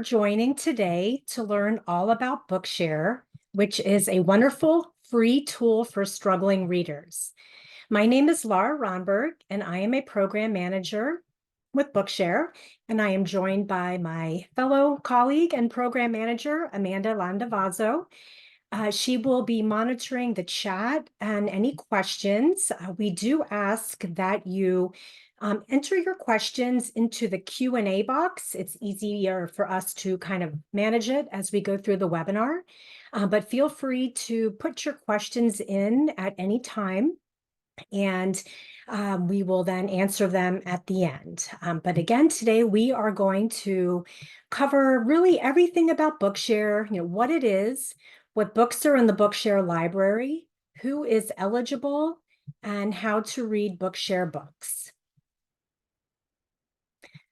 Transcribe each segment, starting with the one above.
Joining today to learn all about Bookshare, which is a wonderful free tool for struggling readers. My name is Laura Ronberg, and I am a program manager with Bookshare, and I am joined by my fellow colleague and program manager, Amanda Landavazo. She will be monitoring the chat and any questions. We do ask that you enter your questions into the Q&A box. It's easier for us to kind of manage it as we go through the webinar, but feel free to put your questions in at any time, and we will then answer them at the end. But again, today we are going to cover really everything about Bookshare, what it is, what books are in the Bookshare library, who is eligible, and how to read Bookshare books.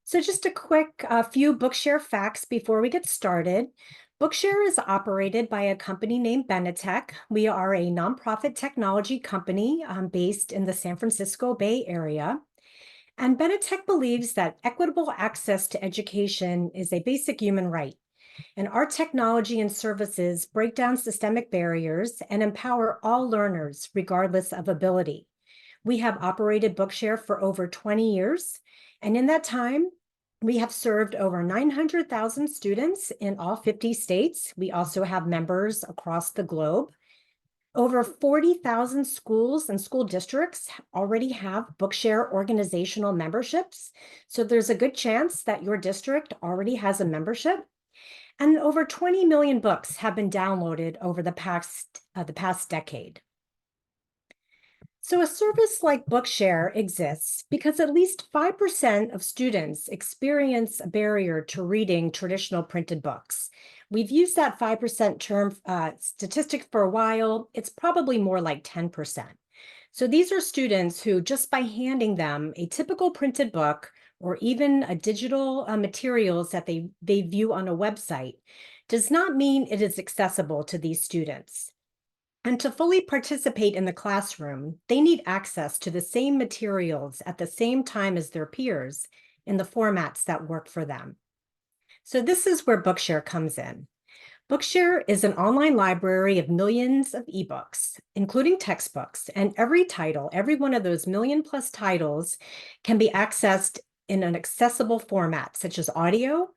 So just a quick few Bookshare facts before we get started. Bookshare is operated by a company named Benetech. We are a nonprofit technology company based in the San Francisco Bay Area. And Benetech believes that equitable access to education is a basic human right. And our technology and services break down systemic barriers and empower all learners, regardless of ability. We have operated Bookshare for over 20 years, and in that time, we have served over 900,000 students in all 50 states. We also have members across the globe. Over 40,000 schools and school districts already have Bookshare organizational memberships, so there's a good chance that your district already has a membership. And over 20 million books have been downloaded over the past decade. So a service like Bookshare exists because at least 5% of students experience a barrier to reading traditional printed books. We've used that 5% term statistic for a while. It's probably more like 10%. So these are students who, just by handing them a typical printed book or even a digital materials that they view on a website, does not mean it is accessible to these students. And to fully participate in the classroom, they need access to the same materials at the same time as their peers in the formats that work for them. So this is where Bookshare comes in. Bookshare is an online library of millions of ebooks, including textbooks, and every title, every one of those million plus titles, can be accessed in an accessible format, such as audio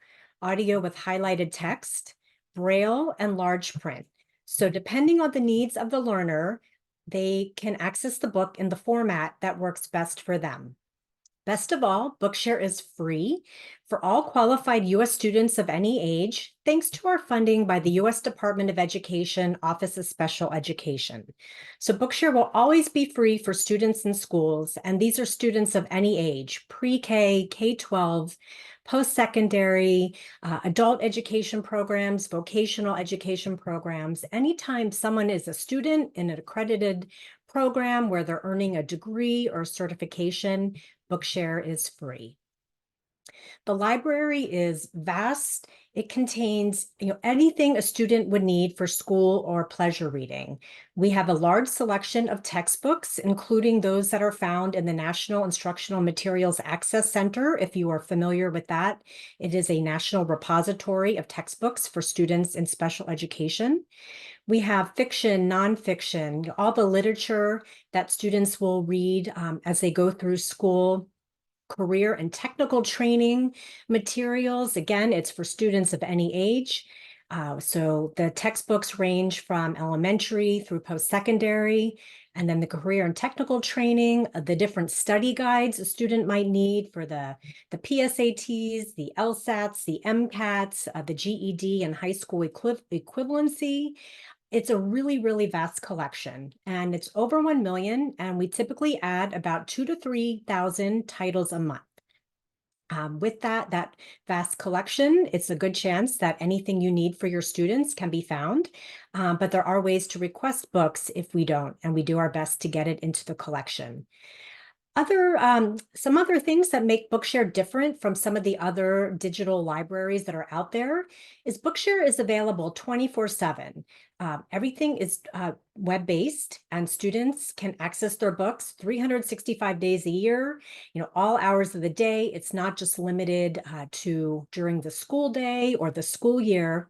with highlighted text, braille, and large print. So depending on the needs of the learner, they can access the book in the format that works best for them. Best of all, Bookshare is free for all qualified U.S. students of any age, thanks to our funding by the U.S. Department of Education, Office of Special Education. So Bookshare will always be free for students in schools, and these are students of any age, pre-K, K-12, post-secondary, adult education programs, vocational education programs. Anytime someone is a student in an accredited program where they're earning a degree or certification, Bookshare is free. The library is vast. It contains anything a student would need for school or pleasure reading. We have a large selection of textbooks, including those that are found in the National Instructional Materials Access Center, if you are familiar with that. It is a national repository of textbooks for students in special education. We have fiction, nonfiction, all the literature that students will read as they go through school. Career and technical training materials. Again, it's for students of any age. So the textbooks range from elementary through post-secondary, and then the career and technical training, the different study guides a student might need for the PSATs, the LSATs, the MCATs, the GED and high school equivalency. It's a really, really vast collection, and it's over 1 million, and we typically add about 2,000 to 3,000 titles a month. With that vast collection, it's a good chance that anything you need for your students can be found, but there are ways to request books if we don't, and we do our best to get it into the collection. Some other things that make Bookshare different from some of the other digital libraries that are out there is Bookshare is available 24/7. Everything is web-based, and students can access their books 365 days a year, all hours of the day. It's not just limited to during the school day or the school year.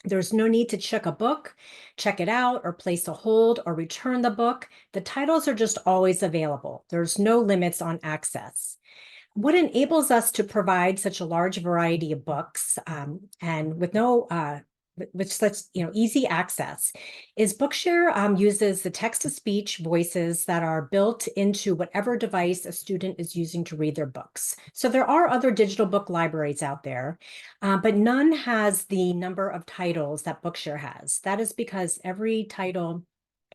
There's no need to check a book, check it out, or place a hold or return the book. The titles are just always available. There's no limits on access. What enables us to provide such a large variety of books and with such easy access is Bookshare uses the text-to-speech voices that are built into whatever device a student is using to read their books. So there are other digital book libraries out there, but none has the number of titles that Bookshare has. That is because every title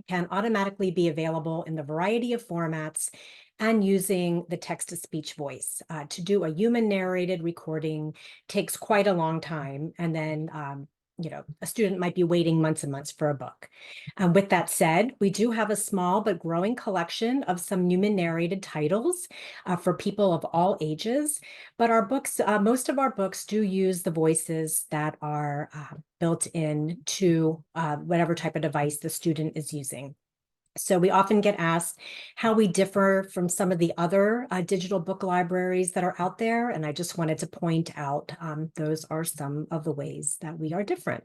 can automatically be available in the variety of formats and using the text-to-speech voice. To do a human narrated recording takes quite a long time, and then a student might be waiting months and months for a book. With that said, we do have a small but growing collection of some human narrated titles for people of all ages, but our books, most of our books do use the voices that are built into whatever type of device the student is using. So we often get asked how we differ from some of the other digital book libraries that are out there. And I just wanted to point out those are some of the ways that we are different.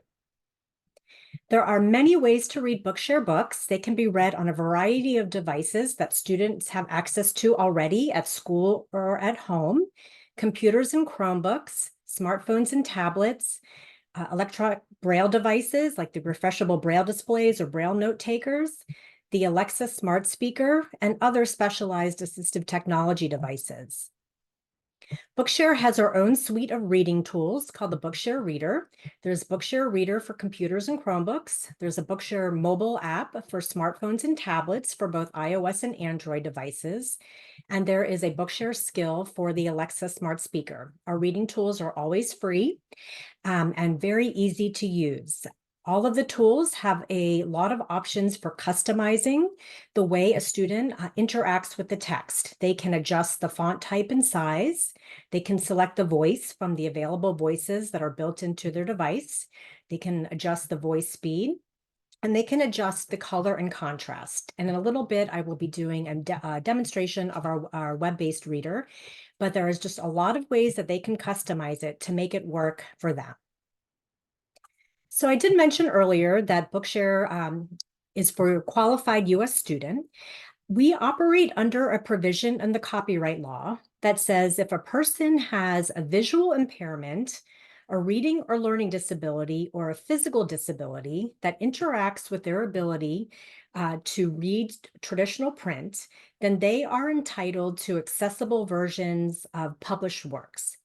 There are many ways to read Bookshare books. They can be read on a variety of devices that students have access to already at school or at home: computers and Chromebooks, smartphones and tablets, electronic braille devices like the refreshable braille displays or braille note takers, the Alexa smart speaker, and other specialized assistive technology devices. Bookshare has our own suite of reading tools called the Bookshare Reader. There's Bookshare Reader for computers and Chromebooks. There's a Bookshare mobile app for smartphones and tablets for both iOS and Android devices. And there is a Bookshare skill for the Alexa smart speaker. Our reading tools are always free and very easy to use. All of the tools have a lot of options for customizing the way a student interacts with the text. They can adjust the font type and size. They can select the voice from the available voices that are built into their device. They can adjust the voice speed, and they can adjust the color and contrast. And in a little bit, I will be doing a demonstration of our web-based reader, but there is just a lot of ways that they can customize it to make it work for them. So I did mention earlier that Bookshare is for a qualified U.S. student. We operate under a provision in the copyright law that says if a person has a visual impairment, a reading or learning disability, or a physical disability that interacts with their ability to read traditional print, then they are entitled to accessible versions of published works.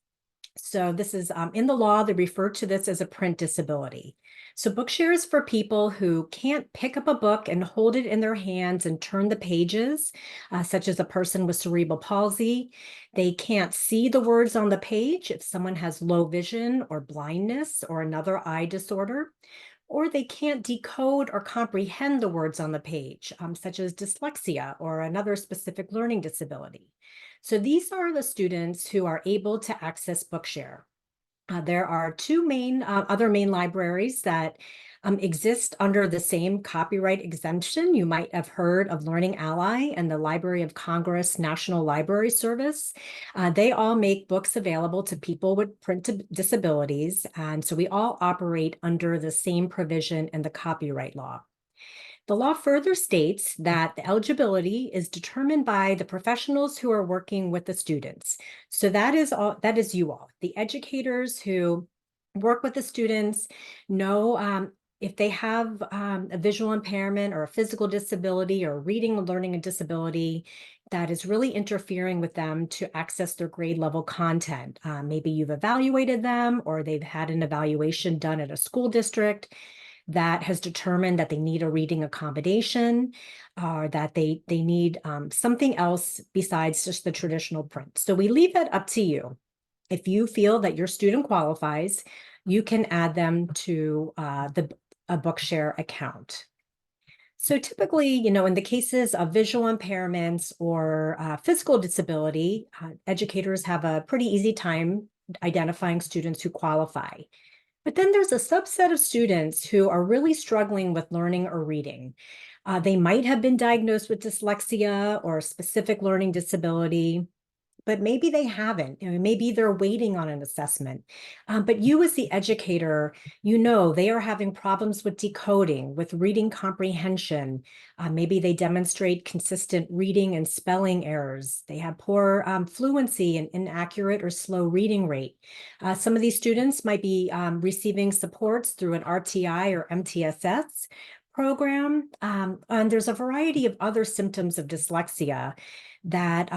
So this is in the law, they refer to this as a print disability. So Bookshare is for people who can't pick up a book and hold it in their hands and turn the pages, such as a person with cerebral palsy. They can't see the words on the page if someone has low vision or blindness or another eye disorder, or they can't decode or comprehend the words on the page, such as dyslexia or another specific learning disability. So these are the students who are able to access Bookshare. There are two other main libraries that exist under the same copyright exemption. You might have heard of Learning Ally and the Library of Congress National Library Service. They all make books available to people with print disabilities, and so we all operate under the same provision in the copyright law. The law further states that the eligibility is determined by the professionals who are working with the students. So that is you all, the educators who work with the students, know if they have a visual impairment or a physical disability or reading and learning disability that is really interfering with them to access their grade level content. Maybe you've evaluated them or they've had an evaluation done at a school district that has determined that they need a reading accommodation or that they need something else besides just the traditional print. So we leave that up to you. If you feel that your student qualifies, you can add them to a Bookshare account. So typically, in the cases of visual impairments or physical disability, educators have a pretty easy time identifying students who qualify. But then there's a subset of students who are really struggling with learning or reading. They might have been diagnosed with dyslexia or a specific learning disability, but maybe they haven't. Maybe they're waiting on an assessment. But you as the educator, they are having problems with decoding, with reading comprehension. Maybe they demonstrate consistent reading and spelling errors. They have poor fluency and inaccurate or slow reading rate. Some of these students might be receiving supports through an RTI or MTSS program. And there's a variety of other symptoms of dyslexia that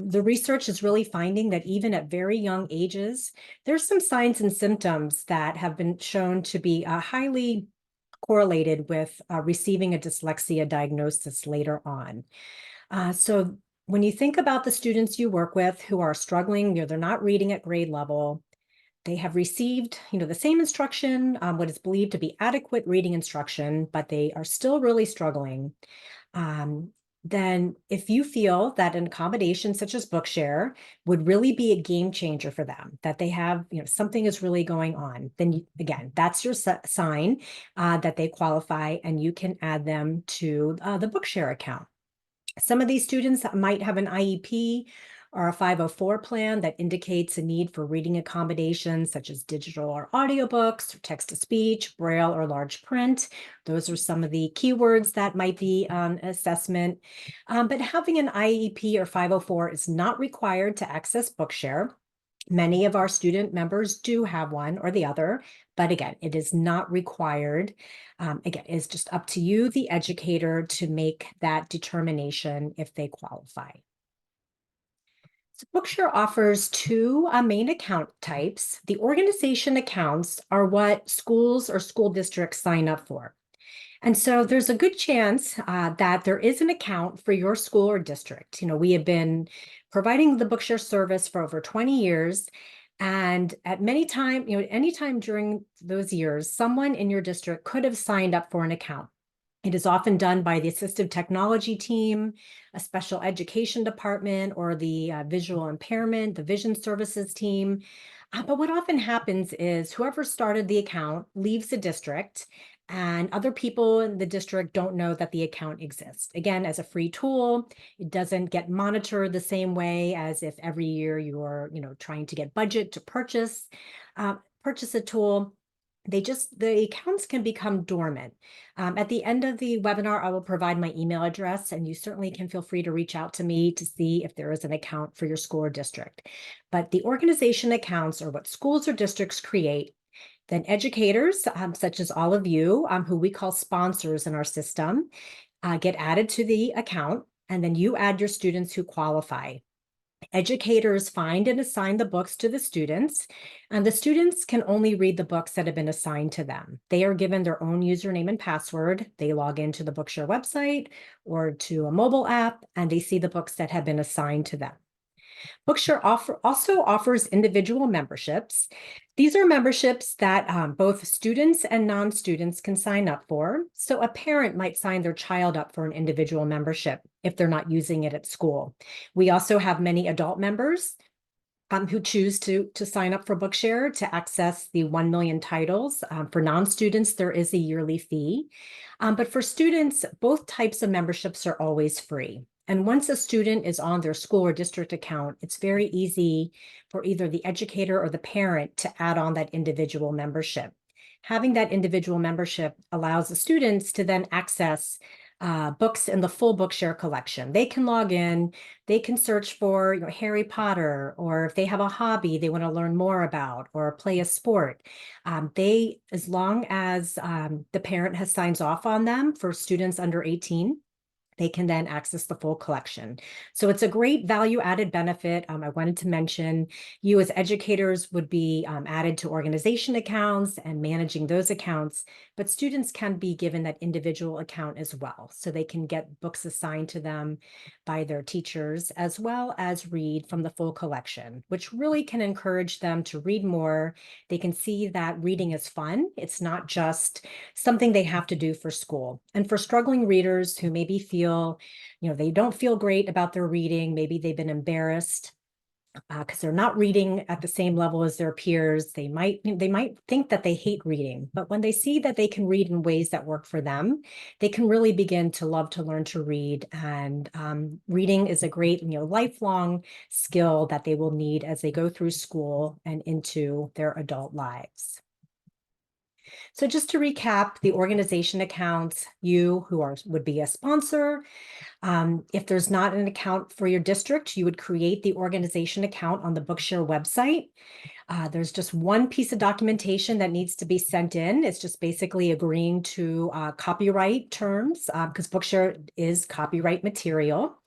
the research is really finding that even at very young ages, there's some signs and symptoms that have been shown to be highly correlated with receiving a dyslexia diagnosis later on. So when you think about the students you work with who are struggling, they're not reading at grade level, they have received, the same instruction, what is believed to be adequate reading instruction, but they are still really struggling. Um, then if you feel that an accommodation such as Bookshare would really be a game changer for them, that they have, something is really going on, then again, that's your sign that they qualify and you can add them to the Bookshare account. Some of these students might have an IEP or a 504 plan that indicates a need for reading accommodations such as digital or audiobooks, or text-to-speech, braille, or large print. Those are some of the keywords that might be assessment. But having an IEP or 504 is not required to access Bookshare. Many of our student members do have one or the other, but again, it is not required. Again, it's just up to you, the educator, to make that determination if they qualify. So Bookshare offers two main account types. The organization accounts are what schools or school districts sign up for. And so there's a good chance that there is an account for your school or district. We have been providing the Bookshare service for over 20 years. And at any time during those years, someone in your district could have signed up for an account. It is often done by the assistive technology team, a special education department, or the visual impairment, the vision services team. But what often happens is whoever started the account leaves the district and other people in the district don't know that the account exists. Again, as a free tool, it doesn't get monitored the same way as if every year you're, trying to get budget to purchase a tool. The accounts can become dormant. At the end of the webinar, I will provide my email address, and you certainly can feel free to reach out to me to see if there is an account for your school or district. But the organization accounts are what schools or districts create. Then educators, such as all of you, who we call sponsors in our system, get added to the account, and then you add your students who qualify. Educators find and assign the books to the students, and the students can only read the books that have been assigned to them. They are given their own username and password. They log into the Bookshare website or to a mobile app, and they see the books that have been assigned to them. Bookshare also offers individual memberships. These are memberships that both students and non-students can sign up for. So a parent might sign their child up for an individual membership if they're not using it at school. We also have many adult members who choose to sign up for Bookshare to access the 1 million titles. For non-students, there is a yearly fee. But for students, both types of memberships are always free. And once a student is on their school or district account, it's very easy for either the educator or the parent to add on that individual membership. Having that individual membership allows the students to then access books in the full Bookshare collection. They can log in, they can search for Harry Potter, or if they have a hobby they want to learn more about or play a sport. As long as the parent has signs off on them for students under 18, they can then access the full collection. So it's a great value-added benefit. I wanted to mention you as educators would be added to organization accounts and managing those accounts, but students can be given that individual account as well. So they can get books assigned to them by their teachers, as well as read from the full collection, which really can encourage them to read more. They can see that reading is fun. It's not just something they have to do for school. And for struggling readers who maybe feel, they don't feel great about their reading, maybe they've been embarrassed because they're not reading at the same level as their peers. They might think that they hate reading, but when they see that they can read in ways that work for them, they can really begin to love to learn to read. And reading is a great, lifelong skill that they will need as they go through school and into their adult lives. So just to recap, the organization accounts, you who would be a sponsor. If there's not an account for your district, you would create the organization account on the Bookshare website. There's just one piece of documentation that needs to be sent in. It's just basically agreeing to copyright terms because Bookshare is copyright material,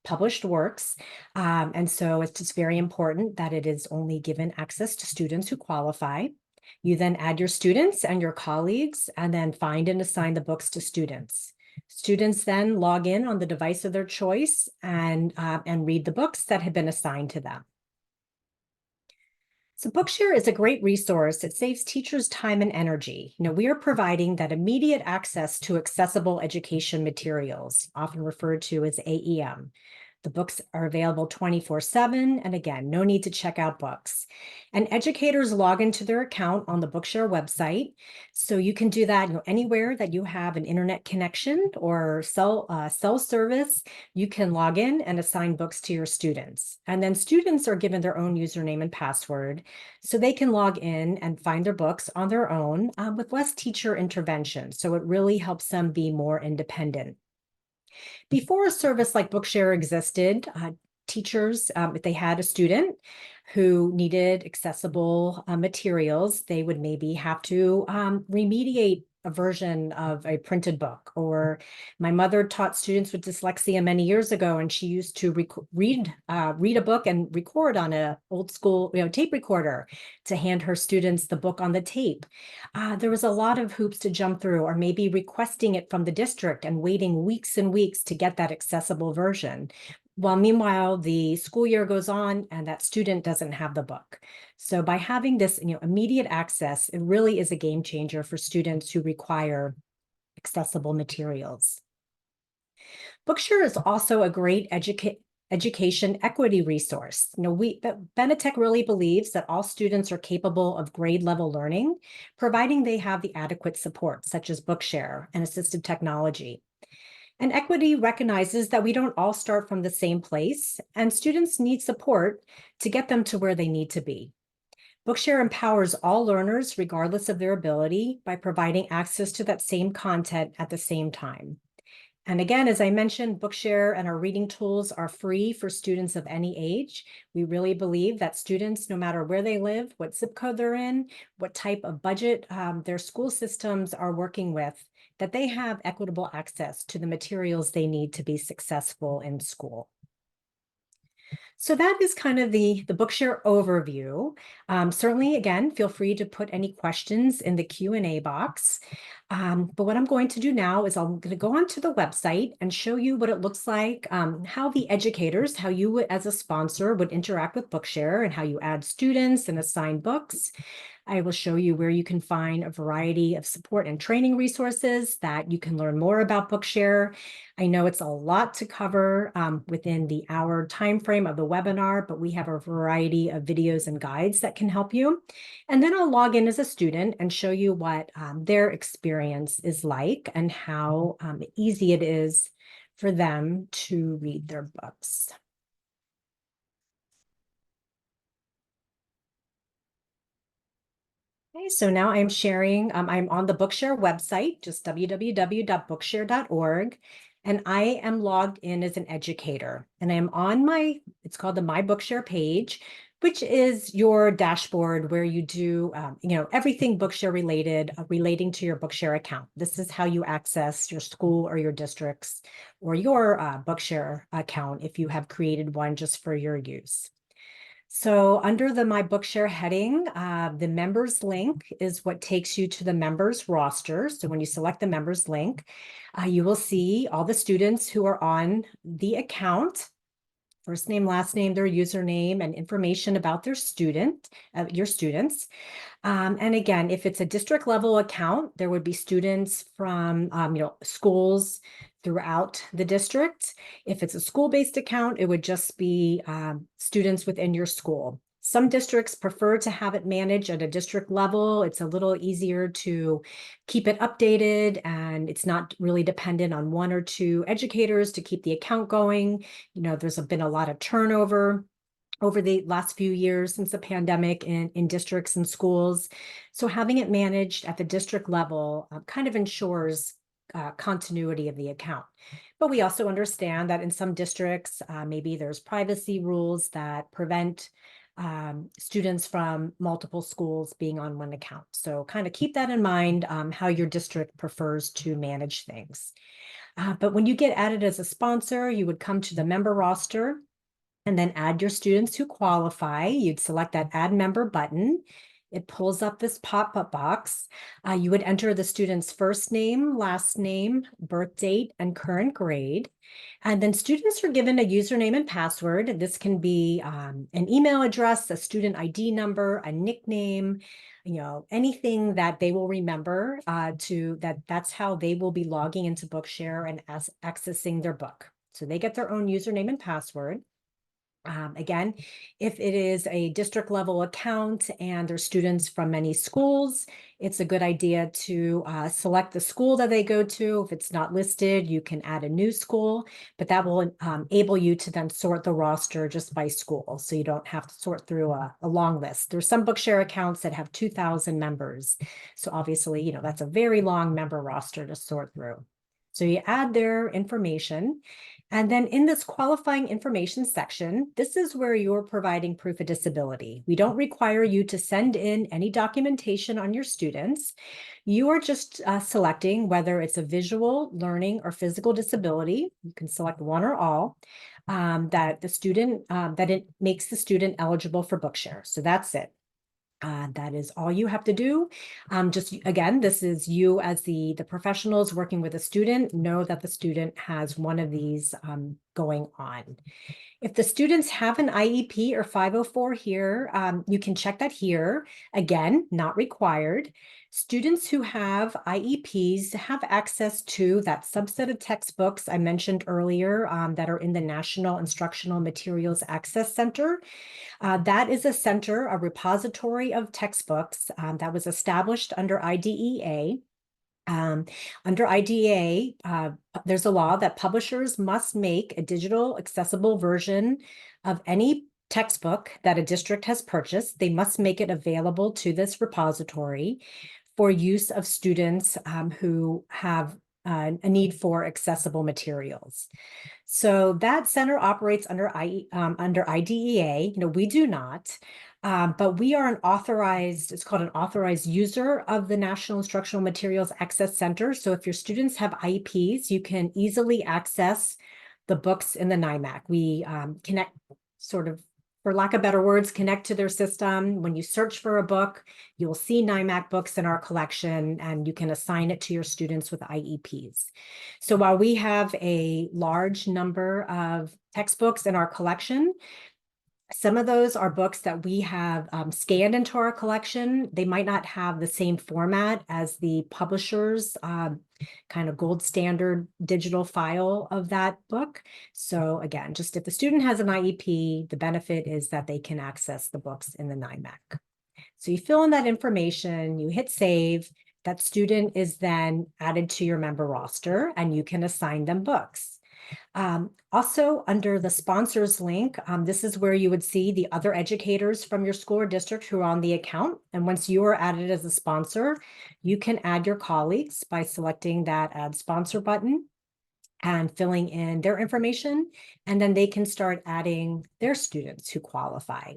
published works. And so it's just very important that it is only given access to students who qualify. You then add your students and your colleagues and then find and assign the books to students. Students then log in on the device of their choice and read the books that have been assigned to them. So Bookshare is a great resource. It saves teachers time and energy. We are providing that immediate access to accessible education materials, often referred to as AEM. The books are available 24/7, and again, no need to check out books. And educators log into their account on the Bookshare website. So you can do that anywhere that you have an internet connection or cell service. You can log in and assign books to your students. And then students are given their own username and password, so they can log in and find their books on their own with less teacher intervention. So it really helps them be more independent. Before a service like Bookshare existed, teachers, if they had a student who needed accessible materials, they would maybe have to remediate a version of a printed book. Or my mother taught students with dyslexia many years ago, and she used to read a book and record on an old school tape recorder to hand her students the book on the tape. There was a lot of hoops to jump through, or maybe requesting it from the district and waiting weeks and weeks to get that accessible version. Well, meanwhile, the school year goes on and that student doesn't have the book. So by having this, immediate access, it really is a game changer for students who require accessible materials. Bookshare is also a great education equity resource. Benetech really believes that all students are capable of grade level learning, providing they have the adequate support, such as Bookshare and assistive technology. And equity recognizes that we don't all start from the same place, and students need support to get them to where they need to be. Bookshare empowers all learners, regardless of their ability, by providing access to that same content at the same time. And again, as I mentioned, Bookshare and our reading tools are free for students of any age. We really believe that students, no matter where they live, what zip code they're in, what type of budget their school systems are working with, that they have equitable access to the materials they need to be successful in school. So that is kind of the Bookshare overview. Certainly, again, feel free to put any questions in the Q&A box. But what I'm going to do now is I'm going to go onto the website and show you what it looks like, how the educators, how you as a sponsor would interact with Bookshare and how you add students and assign books. I will show you where you can find a variety of support and training resources that you can learn more about Bookshare. I know it's a lot to cover within the hour time frame of the webinar, but we have a variety of videos and guides that can help you. And then I'll log in as a student and show you what their experience is like and how easy it is for them to read their books. Okay, so now I'm sharing, I'm on the Bookshare website, just www.bookshare.org, and I am logged in as an educator. And I'm on it's called the My Bookshare page, which is your dashboard where you do, everything Bookshare related, relating to your Bookshare account. This is how you access your school or your districts or your Bookshare account if you have created one just for your use. So under the My Bookshare heading, the members link is what takes you to the members roster. So when you select the members link, you will see all the students who are on the account, first name, last name, their username, and information about their your students. And again, if it's a district level account, there would be students from schools throughout the district. If it's a school-based account, it would just be students within your school. Some districts prefer to have it managed at a district level. It's a little easier to keep it updated, and it's not really dependent on one or two educators to keep the account going. There's been a lot of turnover over the last few years since the pandemic in districts and schools. So having it managed at the district level kind of ensures continuity of the account. But we also understand that in some districts, maybe there's privacy rules that prevent students from multiple schools being on one account. So kind of keep that in mind, how your district prefers to manage things. But when you get added as a sponsor, you would come to the member roster and then add your students who qualify. You'd select that Add Member button. It pulls up this pop-up box. You would enter the student's first name, last name, birth date, and current grade. And then students are given a username and password. This can be an email address, a student ID number, a nickname, anything that they will remember that's how they will be logging into Bookshare and accessing their book. So they get their own username and password. Again, if it is a district level account and there's students from many schools, it's a good idea to select the school that they go to. If it's not listed, you can add a new school, but that will enable you to then sort the roster just by school. So you don't have to sort through a long list. There's some Bookshare accounts that have 2,000 members. So obviously, that's a very long member roster to sort through. So you add their information. And then in this qualifying information section, this is where you're providing proof of disability. We don't require you to send in any documentation on your students. You are just selecting whether it's a visual, learning, or physical disability. You can select one or all that it makes the student eligible for Bookshare. So that's it. That is all you have to do. Just again, this is you as the professionals working with a student, know that the student has one of these going on. If the students have an IEP or 504 here, you can check that here. Again, not required. Students who have IEPs have access to that subset of textbooks I mentioned earlier that are in the National Instructional Materials Access Center. That is a center, a repository of textbooks that was established under IDEA. Under IDEA, there's a law that publishers must make a digital accessible version of any textbook that a district has purchased. They must make it available to this repository for use of students who have a need for accessible materials. So that center operates under IDEA. We do not, but we are it's called an authorized user of the National Instructional Materials Access Center. So if your students have IEPs, you can easily access the books in the NIMAC. We connect for lack of better words, connect to their system. When you search for a book, you'll see NIMAC books in our collection, and you can assign it to your students with IEPs. So while we have a large number of textbooks in our collection, some of those are books that we have scanned into our collection. They might not have the same format as the publisher's kind of gold standard digital file of that book. So again, just if the student has an IEP, the benefit is that they can access the books in the NIMAC. So you fill in that information, you hit save, that student is then added to your member roster, and you can assign them books. Also, under the sponsors link, this is where you would see the other educators from your school or district who are on the account. And once you are added as a sponsor, you can add your colleagues by selecting that Add Sponsor button and filling in their information, and then they can start adding their students who qualify.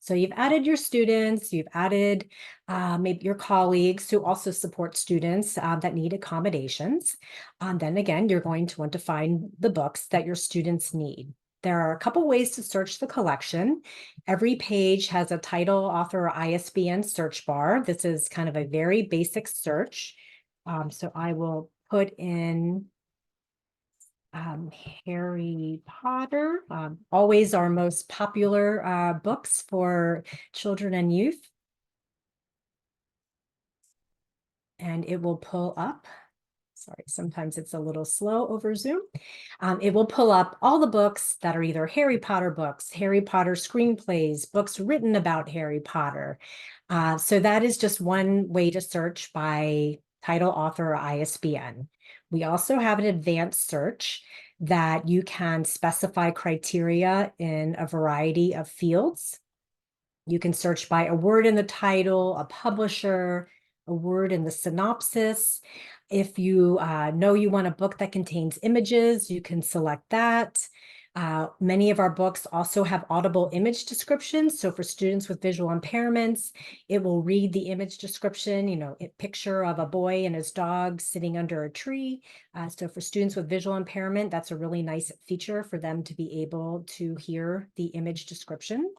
So you've added your students, you've added maybe your colleagues who also support students that need accommodations. Then again, you're going to want to find the books that your students need. There are a couple ways to search the collection. Every page has a title, author, or ISBN search bar. This is kind of a very basic search. So I will put in Harry Potter, always our most popular books for children and youth. And it will pull up. Sorry, sometimes it's a little slow over Zoom. It will pull up all the books that are either Harry Potter books, Harry Potter screenplays, books written about Harry Potter. So that is just one way to search by title, author, or ISBN. We also have an advanced search that you can specify criteria in a variety of fields. You can search by a word in the title, a publisher, a word in the synopsis. If you know you want a book that contains images, you can select that. Many of our books also have audible image descriptions. So for students with visual impairments, it will read the image description, a picture of a boy and his dog sitting under a tree. So for students with visual impairment, that's a really nice feature for them to be able to hear the image description.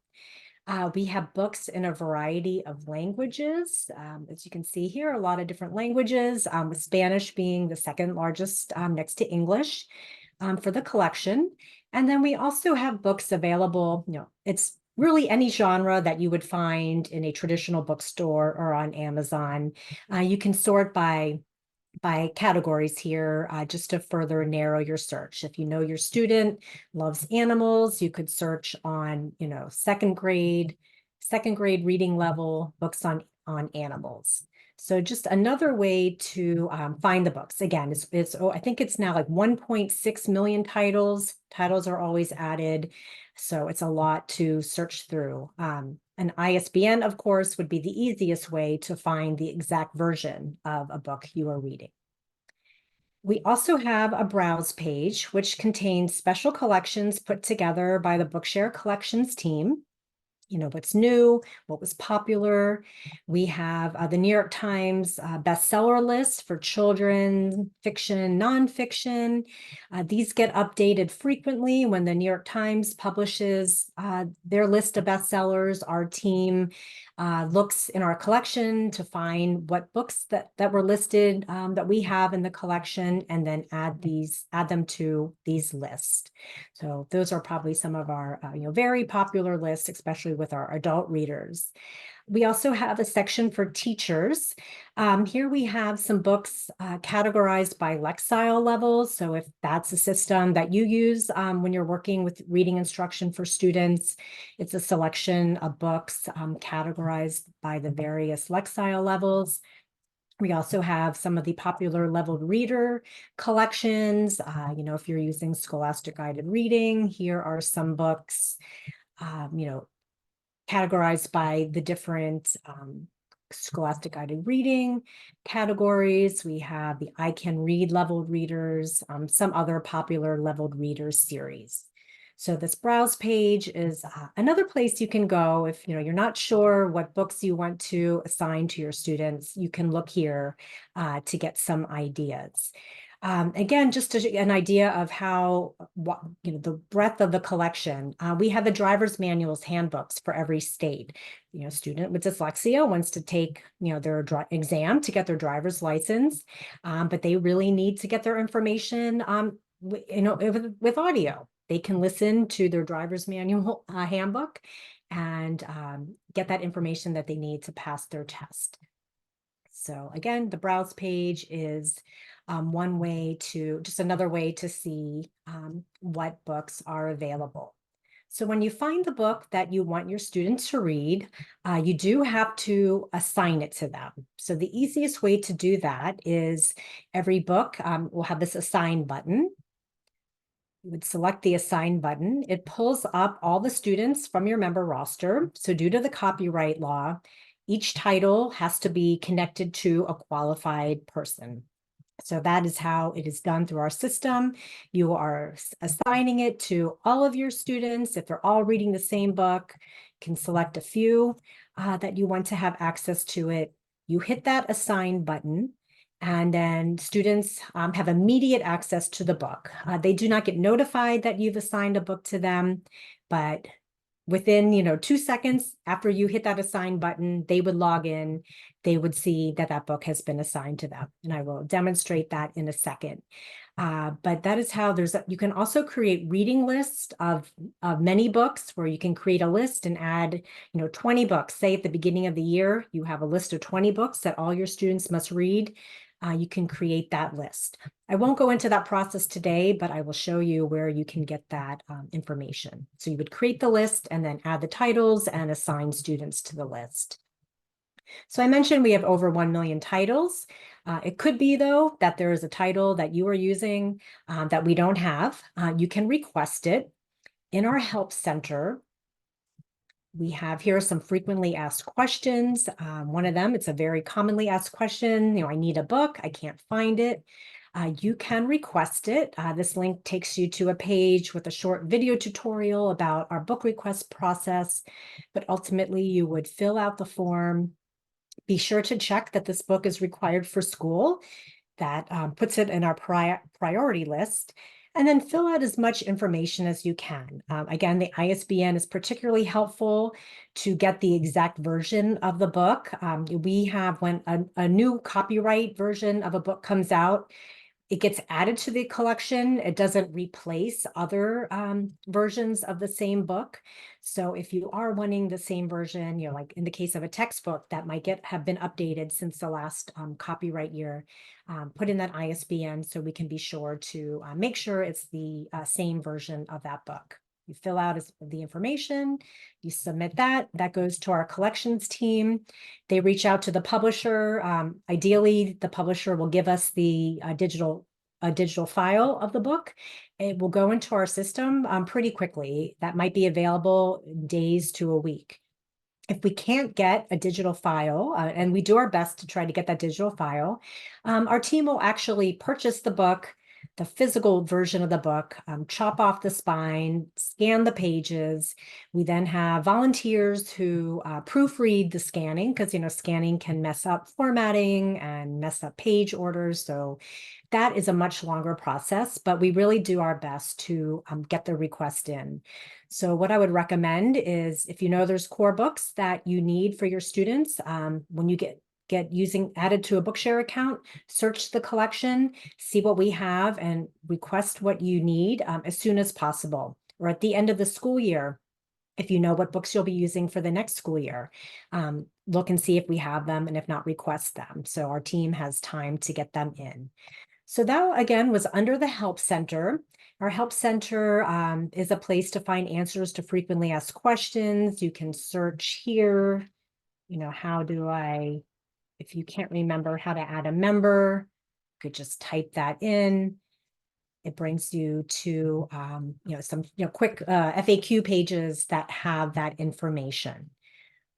We have books in a variety of languages. As you can see here, a lot of different languages, with Spanish being the second largest next to English for the collection. And then we also have books available, it's really any genre that you would find in a traditional bookstore or on Amazon. You can sort by categories here just to further narrow your search. If you know your student loves animals, you could search on, second grade reading level books on animals. So just another way to find the books. Again, I think it's now like 1.6 million titles. Titles are always added. So it's a lot to search through. An ISBN, of course, would be the easiest way to find the exact version of a book you are reading. We also have a browse page, which contains special collections put together by the Bookshare collections team. What's new, what was popular. We have the New York Times bestseller list for children, fiction, nonfiction. These get updated frequently when the New York Times publishes their list of bestsellers. Our team looks in our collection to find what books that were listed that we have in the collection, and then add them to these lists. So those are probably some of our very popular lists, especially with our adult readers. We also have a section for teachers. Here we have some books categorized by Lexile levels. So if that's a system that you use when you're working with reading instruction for students, it's a selection of books categorized by the various Lexile levels. We also have some of the popular leveled reader collections. If you're using Scholastic Guided Reading, here are some books, categorized by the different Scholastic Guided Reading categories. We have the I Can Read leveled readers, some other popular leveled readers series. So this browse page is another place you can go if you're not sure what books you want to assign to your students. You can look here to get some ideas. Again, just an idea of how the breadth of the collection. We have the driver's manuals handbooks for every state. Student with dyslexia wants to take their exam to get their driver's license, but they really need to get their information with audio. They can listen to their driver's manual handbook and get that information that they need to pass their test. So again, the browse page is just another way to see what books are available. So when you find the book that you want your students to read, you do have to assign it to them. So the easiest way to do that is every book will have this assign button. You would select the assign button. It pulls up all the students from your member roster. So due to the copyright law, each title has to be connected to a qualified person. So that is how it is done through our system. You are assigning it to all of your students. If they're all reading the same book, can select a few that you want to have access to it. You hit that assign button, and then students have immediate access to the book. They do not get notified that you've assigned a book to them, but within 2 seconds after you hit that assign button, they would log in, they would see that that book has been assigned to them. And I will demonstrate that in a second. But that is how you can also create reading lists of many books, where you can create a list and add 20 books. Say at the beginning of the year, you have a list of 20 books that all your students must read. You can create that list. I won't go into that process today, but I will show you where you can get that information. So you would create the list and then add the titles and assign students to the list. So I mentioned we have over 1 million titles. It could be, though, that there is a title that you are using that we don't have. You can request it. In our Help Center, we have here some frequently asked questions. One of them, it's a very commonly asked question. I need a book, I can't find it. You can request it. This link takes you to a page with a short video tutorial about our book request process, but ultimately you would fill out the form. Be sure to check that this book is required for school. That puts it in our priority list. And then fill out as much information as you can. Again, the ISBN is particularly helpful to get the exact version of the book. We have, when a new copyright version of a book comes out, it gets added to the collection. It doesn't replace other versions of the same book. So if you are wanting the same version, like in the case of a textbook that might have been updated since the last copyright year, put in that ISBN so we can be sure to make sure it's the same version of that book. You fill out the information, you submit that goes to our collections team. They reach out to the publisher. Ideally, the publisher will give us the digital file of the book. It will go into our system pretty quickly. That might be available days to a week. If we can't get a digital file, and we do our best to try to get that digital file, our team will actually purchase the book, the physical version of the book, chop off the spine, scan the pages. We then have volunteers who proofread the scanning, because scanning can mess up formatting and mess up page orders. So that is a much longer process, but we really do our best to get the request in. So what I would recommend is, if there's core books that you need for your students, when you get added to a Bookshare account, search the collection, see what we have, and request what you need as soon as possible, or at the end of the school year. If you know what books you'll be using for the next school year, look and see if we have them, and if not, request them. So our team has time to get them in. So that, again, was under the Help Center. Our Help Center is a place to find answers to frequently asked questions. You can search here, if you can't remember how to add a member, you could just type that in. It brings you to, some, quick FAQ pages that have that information.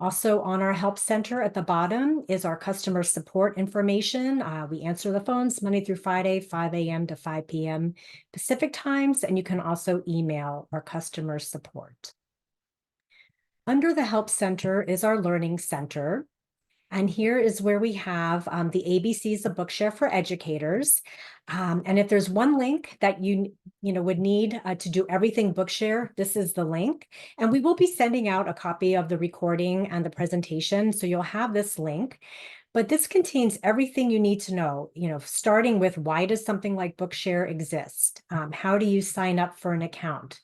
Also on our Help Center at the bottom is our customer support information. We answer the phones Monday through Friday, 5 a.m. to 5 p.m. Pacific times, and you can also email our customer support. Under the Help Center is our Learning Center. And here is where we have the ABCs of Bookshare for educators. And if there's one link that you would need to do everything Bookshare, this is the link. And we will be sending out a copy of the recording and the presentation, so you'll have this link. But this contains everything you need to know, starting with, why does something like Bookshare exist? How do you sign up for an account?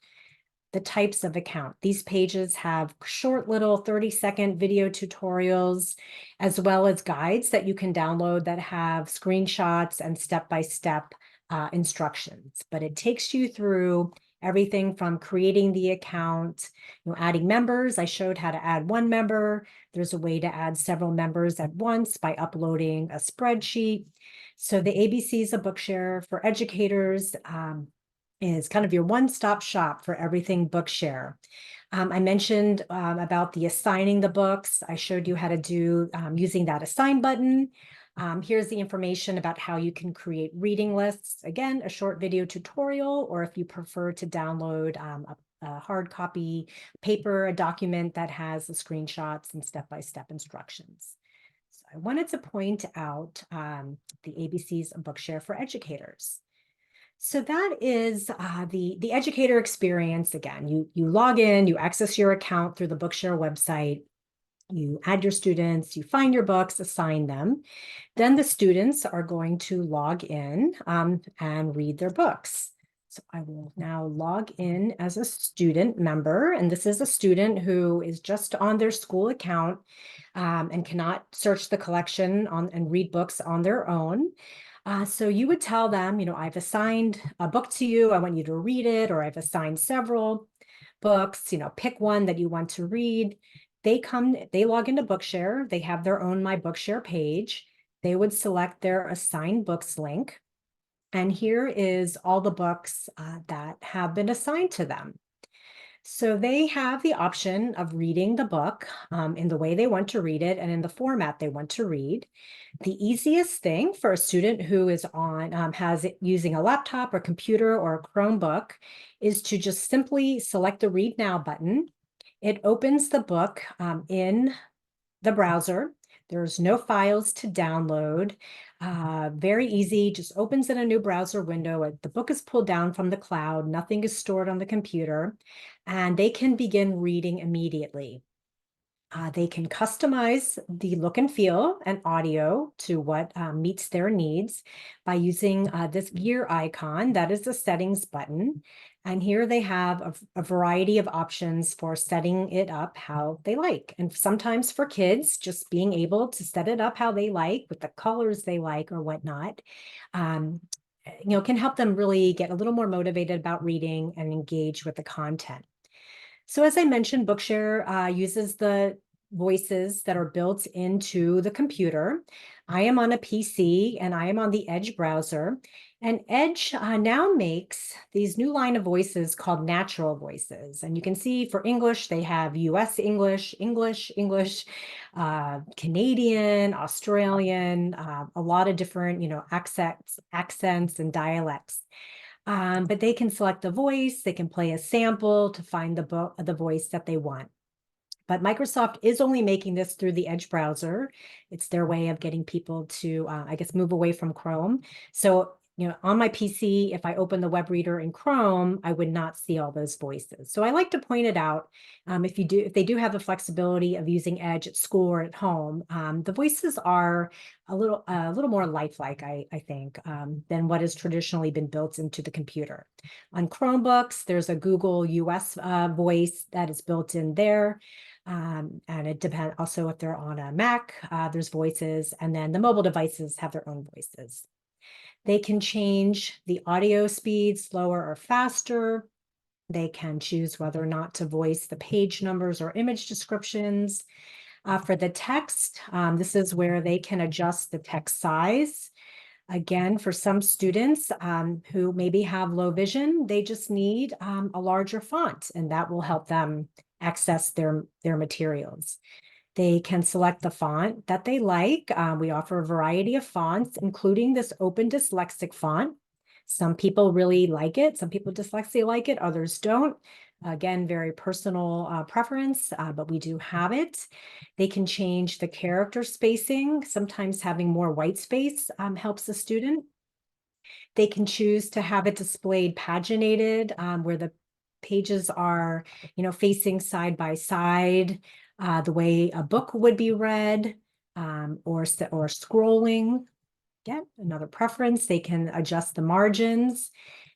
The types of account. These pages have short little 30-second video tutorials, as well as guides that you can download that have screenshots and step-by-step instructions. But it takes you through everything from creating the account, adding members. I showed how to add one member. There's a way to add several members at once by uploading a spreadsheet. So the ABCs of Bookshare for educators is kind of your one-stop shop for everything Bookshare. I mentioned about the assigning the books. I showed you how to do using that assign button. Here's the information about how you can create reading lists. Again, a short video tutorial, or if you prefer to download a hard copy paper, a document that has the screenshots and step-by-step instructions. So I wanted to point out the ABCs of Bookshare for educators. So that is the educator experience. Again, you log in, you access your account through the Bookshare website, you add your students, you find your books, assign them. Then the students are going to log in and read their books. So I will now log in as a student member, and this is a student who is just on their school account and cannot search the collection and read books on their own. So you would tell them, I've assigned a book to you, I want you to read it, or I've assigned several books, pick one that you want to read. They log into Bookshare, they have their own My Bookshare page. They would select their assigned books link. And here is all the books that have been assigned to them. So they have the option of reading the book in the way they want to read it and in the format they want to read. The easiest thing for a student who is has it using a laptop or computer or a Chromebook is to just simply select the Read Now button. It opens the book in the browser. There's no files to download. Very easy, just opens in a new browser window. The book is pulled down from the cloud. Nothing is stored on the computer, and they can begin reading immediately. They can customize the look and feel and audio to what meets their needs by using this gear icon. That is the settings button. And here they have a variety of options for setting it up how they like. And sometimes for kids, just being able to set it up how they like with the colors they like or whatnot, can help them really get a little more motivated about reading and engage with the content. So as I mentioned, Bookshare uses the voices that are built into the computer. I am on a PC and I am on the Edge browser. And Edge now makes these new line of voices called natural voices. And you can see for English, they have US English, English, Canadian, Australian, a lot of different, accents and dialects. But they can select the voice, they can play a sample to find the voice that they want. But Microsoft is only making this through the Edge browser. It's their way of getting people to, move away from Chrome. So, on my PC, if I open the web reader in Chrome, I would not see all those voices. So I like to point it out. If they do have the flexibility of using Edge at school or at home, the voices are a little more lifelike, I think, than what has traditionally been built into the computer. On Chromebooks, there's a Google US voice that is built in there. And it depends also if they're on a Mac, there's voices, and then the mobile devices have their own voices. They can change the audio speed, slower or faster. They can choose whether or not to voice the page numbers or image descriptions. For the text, this is where they can adjust the text size. Again, for some students who maybe have low vision, they just need a larger font, and that will help them access their materials. They can select the font that they like. We offer a variety of fonts, including this open dyslexic font. Some people really like it. Some people dyslexia like it, others don't. Again, very personal preference, but we do have it. They can change the character spacing. Sometimes having more white space helps the student. They can choose to have it displayed paginated, where the pages are, facing side by side, the way a book would be read, or scrolling. Again, another preference. They can adjust the margins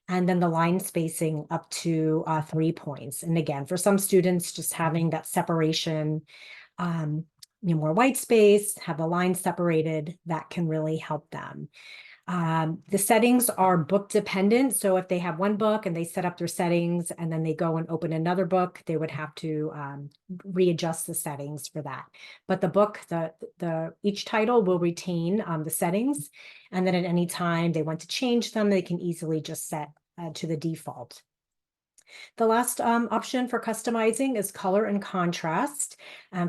and then the line spacing up to 3 points. And again, for some students, just having that separation, more white space, have the line separated, that can really help them. The settings are book dependent. So if they have one book and they set up their settings and then they go and open another book, they would have to readjust the settings for that. But the book, each title will retain the settings. And then at any time they want to change them, they can easily just set to the default. The last option for customizing is color and contrast.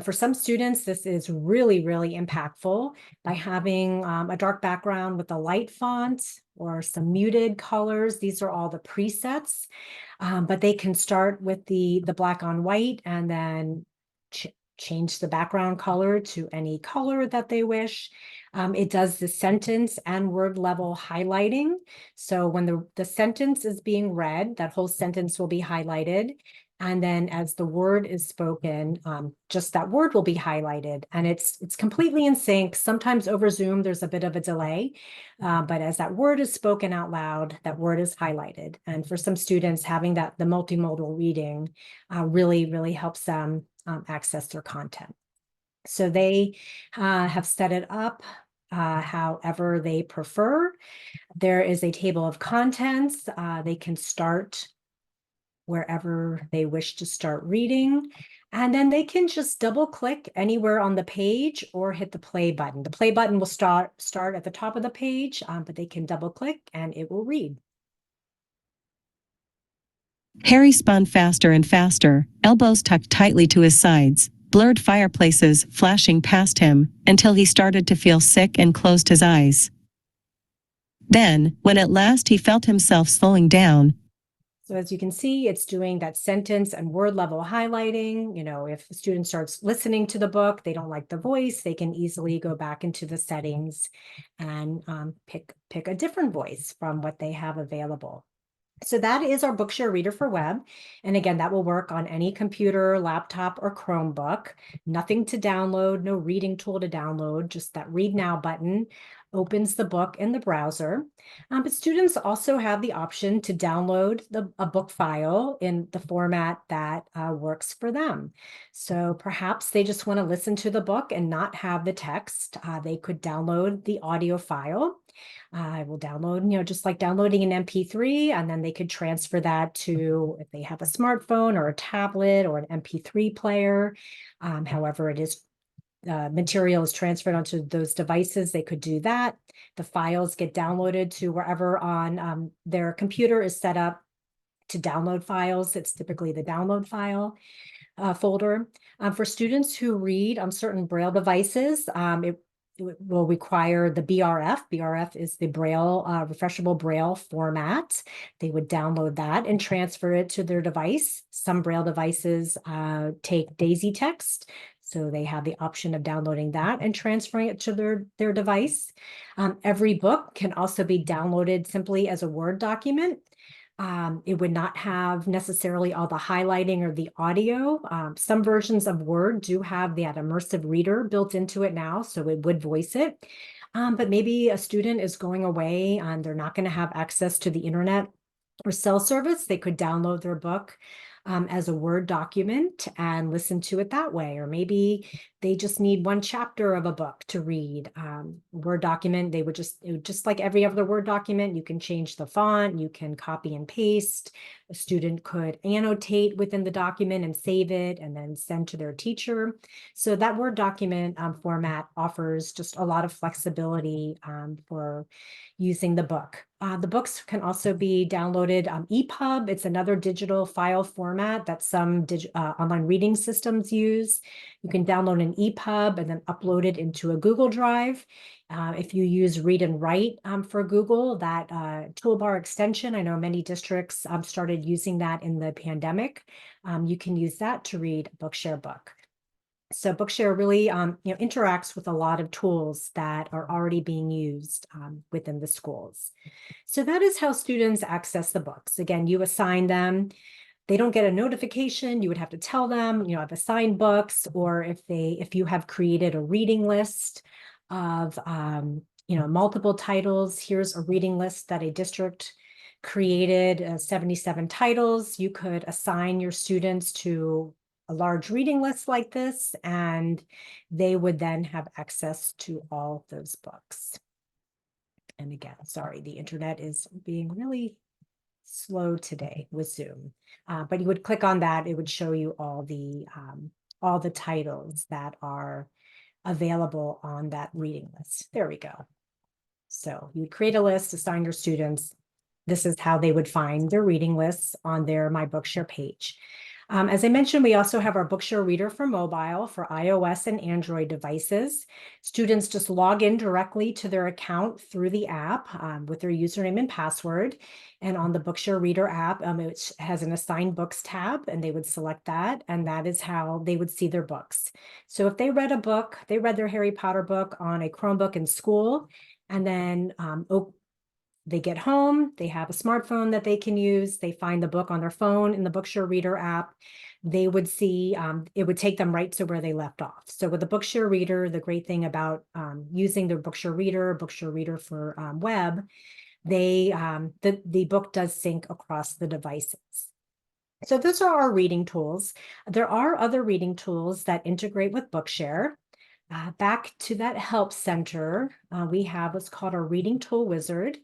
For some students, this is really, really impactful by having a dark background with a light font or some muted colors. These are all the presets, but they can start with the black on white and then change the background color to any color that they wish. It does the sentence and word level highlighting. So when the sentence is being read, that whole sentence will be highlighted. And then as the word is spoken, just that word will be highlighted. And it's completely in sync. Sometimes over Zoom, there's a bit of a delay. But as that word is spoken out loud, that word is highlighted. And for some students, having the multimodal reading really, really helps them access their content. So they have set it up however they prefer. There is a table of contents. They can start wherever they wish to start reading. And then they can just double click anywhere on the page or hit the play button. The play button will start at the top of the page, but they can double click and it will read. Harry spun faster and faster, elbows tucked tightly to his sides, blurred fireplaces flashing past him, until he started to feel sick and closed his eyes. Then, when at last he felt himself slowing down, so as you can see, it's doing that sentence and word level highlighting. You know, if the student starts listening to the book, they don't like the voice, they can easily go back into the settings and pick a different voice from what they have available. So that is our Bookshare Reader for web. And again, that will work on any computer, laptop, or Chromebook. Nothing to download, no reading tool to download, just that Read Now button opens the book in the browser. But students also have the option to download a book file in the format that works for them. So perhaps they just want to listen to the book and not have the text. They could download the audio file. I will download, just like downloading an MP3, and then they could transfer that to, if they have a smartphone or a tablet or an MP3 player, however it is material is transferred onto those devices, they could do that. The files get downloaded to wherever on their computer is set up to download files. It's typically the download file folder. For students who read on certain Braille devices, it will require the BRF. BRF is the Braille, refreshable Braille format. They would download that and transfer it to their device. Some Braille devices take Daisy text, so they have the option of downloading that and transferring it to their device. Every book can also be downloaded simply as a Word document. It would not have necessarily all the highlighting or the audio. Some versions of Word do have that immersive reader built into it now, so it would voice it. But maybe a student is going away and they're not going to have access to the internet or cell service. They could download their book as a Word document and listen to it that way. Or maybe they just need one chapter of a book to read. Word document, it would just like every other Word document, you can change the font, you can copy and paste. A student could annotate within the document and save it and then send to their teacher. So that Word document format offers just a lot of flexibility for using the book. The books can also be downloaded EPUB. It's another digital file format that some online reading systems use. You can download an EPUB and then upload it into a Google Drive. If you use Read and Write for Google, that toolbar extension, I know many districts started using that in the pandemic. You can use that to read a Bookshare book. So Bookshare really interacts with a lot of tools that are already being used within the schools. So that is how students access the books. Again, you assign them. They don't get a notification. You would have to tell them, I've assigned books, or if you have created a reading list of multiple titles. Here's a reading list that a district created, 77 titles. You could assign your students to a large reading list like this, and they would then have access to all those books. And again, sorry, the internet is being really slow today with Zoom, but you would click on that, it would show you all the titles that are available on that reading list. There we go. So you would create a list, assign your students, this is how they would find their reading lists on their My Bookshare page. As I mentioned, we also have our Bookshare Reader for mobile for iOS and Android devices. Students just log in directly to their account through the app with their username and password. And on the Bookshare Reader app, it has an assigned books tab, and they would select that, and that is how they would see their books. So if they read a book, they read their Harry Potter book on a Chromebook in school, and then they get home, they have a smartphone that they can use, they find the book on their phone in the Bookshare Reader app, they would see, it would take them right to where they left off. So with the Bookshare Reader, the great thing about using the Bookshare Reader for web, the book does sync across the devices. So those are our reading tools. There are other reading tools that integrate with Bookshare. Back to that help center, we have what's called our reading tool wizard.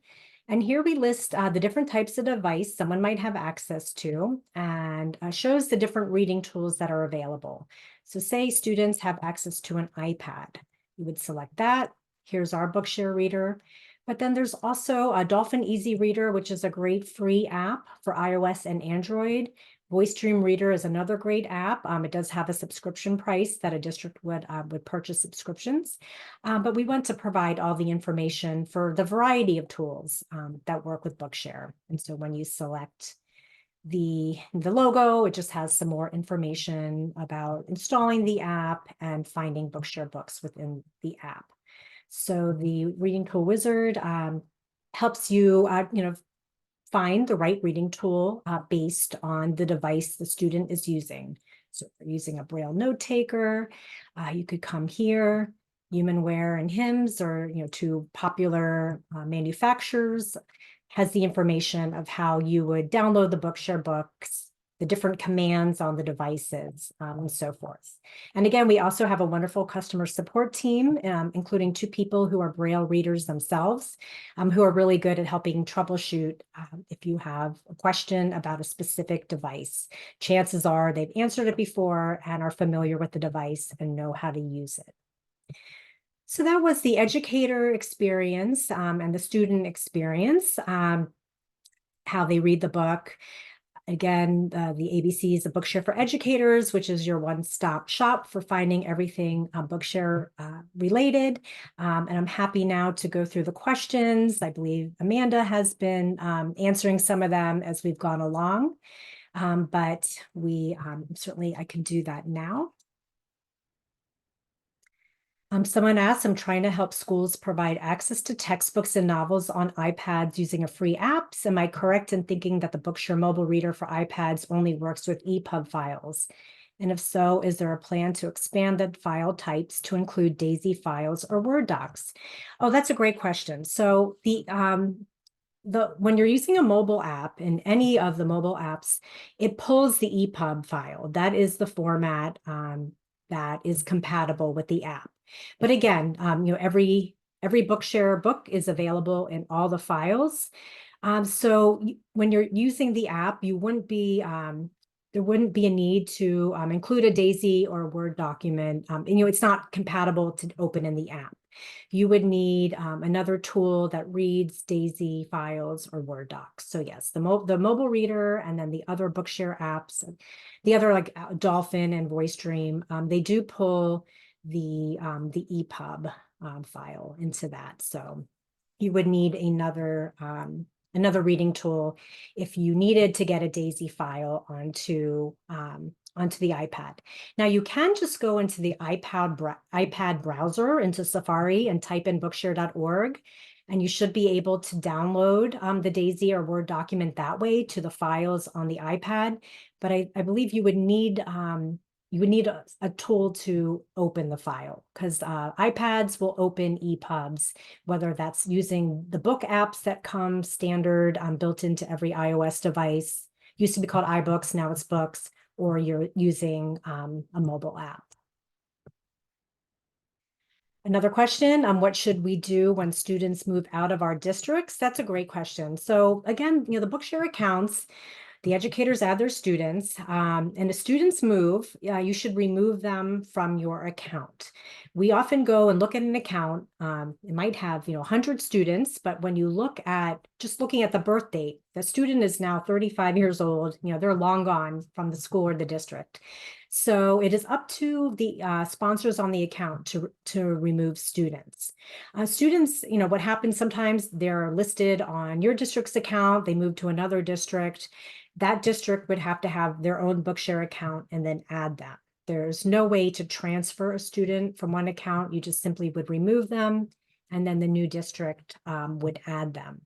And here we list the different types of device someone might have access to, and shows the different reading tools that are available. So say students have access to an iPad. You would select that. Here's our Bookshare Reader. But then there's also a Dolphin Easy Reader, which is a great free app for iOS and Android. VoiceStream Reader is another great app. It does have a subscription price that a district would purchase subscriptions, but we want to provide all the information for the variety of tools that work with Bookshare. And so when you select the logo, it just has some more information about installing the app and finding Bookshare books within the app. So the Reading Tool Wizard helps you, find the right reading tool based on the device the student is using. So if you're using a braille note taker, you could come here. Humanware and Hims, or two popular manufacturers, has the information of how you would download the Bookshare books, the different commands on the devices, and so forth. And again, we also have a wonderful customer support team, including 2 people who are Braille readers themselves, who are really good at helping troubleshoot if you have a question about a specific device. Chances are they've answered it before and are familiar with the device and know how to use it. So that was the educator experience and the student experience, how they read the book. Again, the ABC is a Bookshare for Educators, which is your one-stop shop for finding everything Bookshare related. And I'm happy now to go through the questions. I believe Amanda has been answering some of them as we've gone along, but certainly I can do that now. Someone asked, I'm trying to help schools provide access to textbooks and novels on iPads using a free app. Am I correct in thinking that the Bookshare mobile reader for iPads only works with EPUB files? And if so, is there a plan to expand the file types to include DAISY files or Word docs? Oh, that's a great question. So when you're using a mobile app in any of the mobile apps, it pulls the EPUB file. That is the format that is compatible with the app. But again, every Bookshare book is available in all the files. So when you're using the app, there wouldn't be a need to include a DAISY or a Word document. It's not compatible to open in the app. You would need another tool that reads DAISY files or Word docs. So yes, the mobile reader and then the other Bookshare apps, the other like Dolphin and VoiceStream, they do pull the EPUB file into that. So you would need another reading tool if you needed to get a DAISY file onto the iPad. Now you can just go into the iPad browser into Safari and type in bookshare.org, and you should be able to download the DAISY or Word document that way to the files on the iPad. But I believe you would need a tool to open the file, because iPads will open EPUBs, whether that's using the book apps that come standard built into every iOS device. Used to be called iBooks, now it's Books, or you're using a mobile app. Another question, what should we do when students move out of our districts? That's a great question. So again, the Bookshare accounts, The educators add their students, and the students move, you should remove them from your account. We often go and look at an account. It might have, 100 students, but when you look at just looking at the birth date, the student is now 35 years old. They're long gone from the school or the district. So it is up to the sponsors on the account to remove students. Students, what happens sometimes they're listed on your district's account, they move to another district. That district would have to have their own Bookshare account and then add that. There's no way to transfer a student from one account. You just simply would remove them, and then the new district would add them.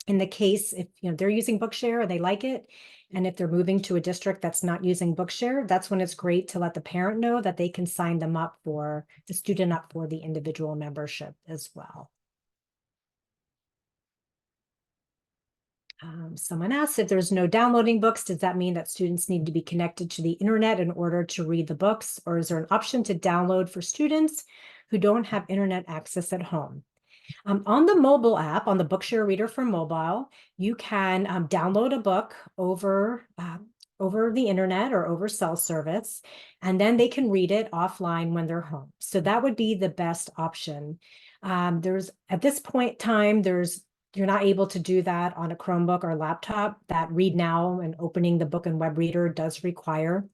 In the case, if they're using Bookshare and they like it, and if they're moving to a district that's not using Bookshare, that's when it's great to let the parent know that they can sign them up for the student up for the individual membership as well. Someone asks, if there's no downloading books, does that mean that students need to be connected to the internet in order to read the books? Or is there an option to download for students who don't have internet access at home? On the mobile app, on the Bookshare Reader for mobile, you can download a book over the internet or over cell service, and then they can read it offline when they're home. So that would be the best option. There's at this point in time, you're not able to do that on a Chromebook or laptop. That Read Now and opening the book and web reader does require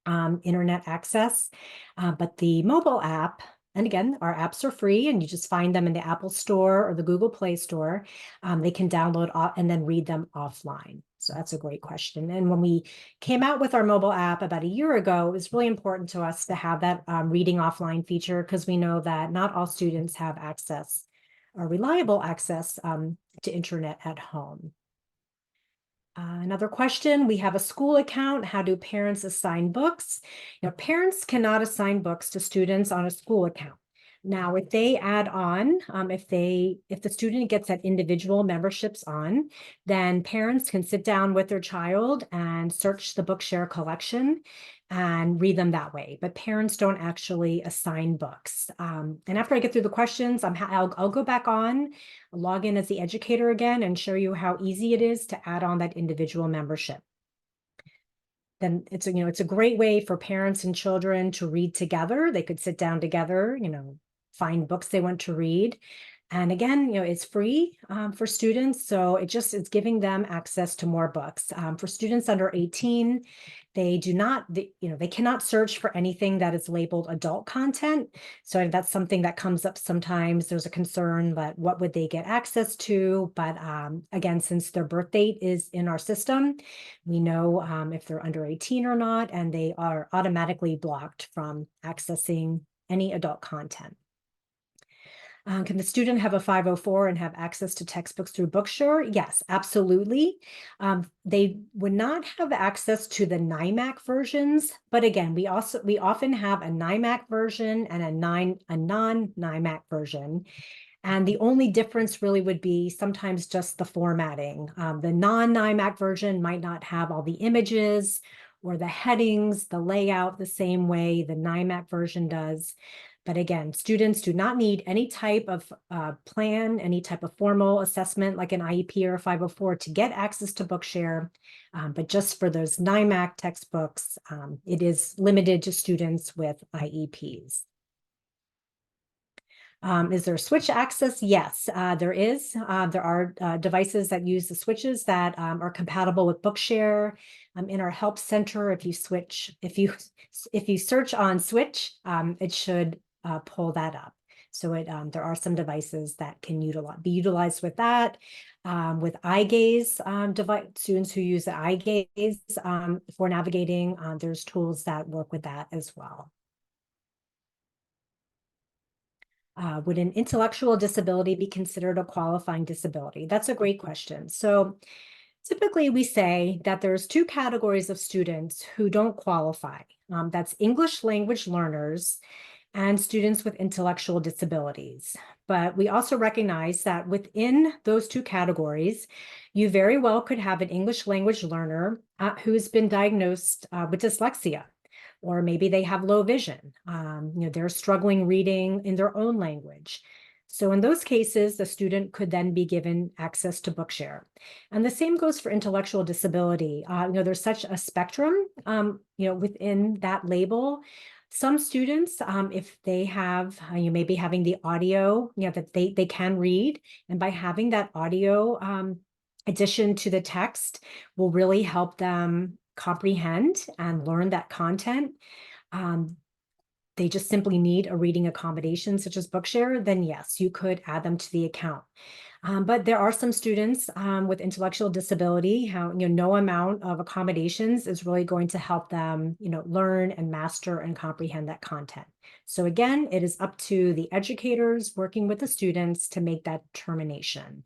internet access, but the mobile app, and again, our apps are free and you just find them in the Apple Store or the Google Play Store. They can download and then read them offline. So that's a great question. And when we came out with our mobile app about a year ago, it was really important to us to have that reading offline feature, because we know that not all students have access or reliable access to internet at home. Another question, we have a school account. How do parents assign books? Parents cannot assign books to students on a school account. Now, if they add on, if the student gets that individual memberships on, then parents can sit down with their child and search the Bookshare collection and read them that way. But parents don't actually assign books. And after I get through the questions, I'll go back on, log in as the educator again, and show you how easy it is to add on that individual membership. Then it's a great way for parents and children to read together. They could sit down together, find books they want to read. And again, it's free for students. So it's giving them access to more books. For students under 18, they cannot search for anything that is labeled adult content. So that's something that comes up sometimes. There's a concern, but what would they get access to? But again, since their birth date is in our system, we know if they're under 18 or not, and they are automatically blocked from accessing any adult content. Can the student have a 504 and have access to textbooks through Bookshare? Yes, absolutely. They would not have access to the NIMAC versions, but again, we often have a NIMAC version and a non-NIMAC version. And the only difference really would be sometimes just the formatting. The non-NIMAC version might not have all the images or the headings, the layout the same way the NIMAC version does. But again, students do not need any type of plan, any type of formal assessment like an IEP or a 504 to get access to Bookshare. But just for those NIMAC textbooks, it is limited to students with IEPs. Is there switch access? Yes, there is. There are devices that use the switches that are compatible with Bookshare. In our help center, if you search on switch, it should pull that up. So there are some devices that can be utilized with that. With eye gaze device, students who use the eye gaze for navigating, there's tools that work with that as well. Would an intellectual disability be considered a qualifying disability? That's a great question. So typically we say that there's two categories of students who don't qualify. That's English language learners and students with intellectual disabilities. But we also recognize that within those two categories, you very well could have an English language learner who's been diagnosed with dyslexia, or maybe they have low vision. They're struggling reading in their own language. So in those cases, the student could then be given access to Bookshare. And the same goes for intellectual disability. There's such a spectrum, within that label. Some students, if they have, you may be having the audio, that they can read. And by having that audio addition to the text will really help them comprehend and learn that content. They just simply need a reading accommodation such as Bookshare, then yes, you could add them to the account. But there are some students with intellectual disability, how no amount of accommodations is really going to help them, learn and master and comprehend that content. So again, it is up to the educators working with the students to make that determination.